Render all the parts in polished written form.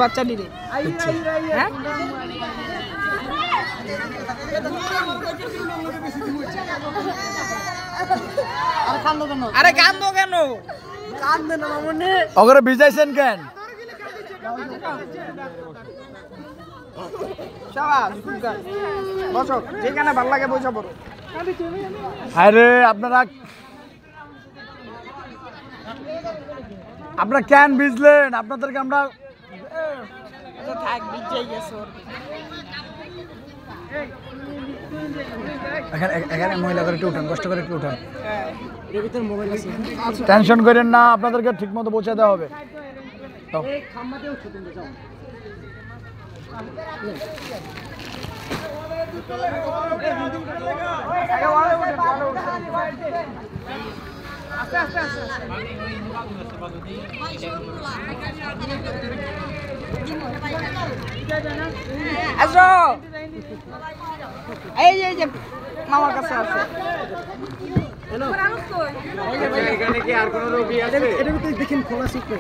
বাচ্চা নিরে হ্যাঁ আরে কান্দো কেন কান্দে না মামুনি ওগরে ভিজাইছেন কেন শাবাশ বসো যেখানে ভালো লাগে বসে পড়ো আরে আপনারা কেন ভিজলেন আপনাদেরকে আমরা থাক বিজয় গেছে এখানে মহিলা করে একটু উঠান কষ্ট করে একটু উঠান টেনশন করেন না আপনাদেরকে ঠিক মতো পৌঁছে দেওয়া হবে আসো এই যে মামার কাছে আছে এখানে কি আর কোনো রোগী আছে এটা ভিতরে দেখেন খোলা শিখবে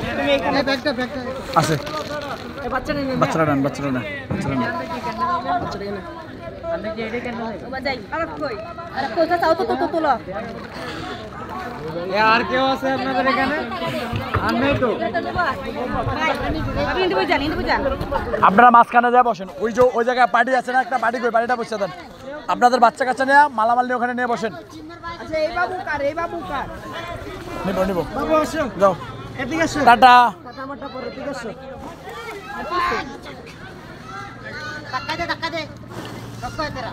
তুমি এখানে ব্যাগটা আছে বাচ্চারা নেন আর কেউ আছে আপনাদের এখানে আর নেই তো আপনারা মাঝখানে যা বসেন ওই জায়গায় পার্টি আছে না একটা পার্টি কই পার্টিটা বসে দেন আপনাদের বাচ্চা কাচ্চা নিয়ে মালামাল নিয়ে ওখানে নিয়ে বসেন আচ্ছা এই বাবু কার নিব বাবু আসো যাও এদিকে আসো টাটা টাটামাটা পরে এদিকে আসো धक्का दे रखो है तेरा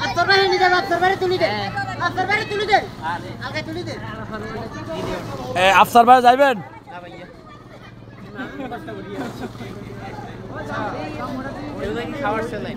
अफसर भाई नहीं दे अफसर भाई तुली दे आगे तुली दे আফসার ভাই যাইবেন খাবার ছেলে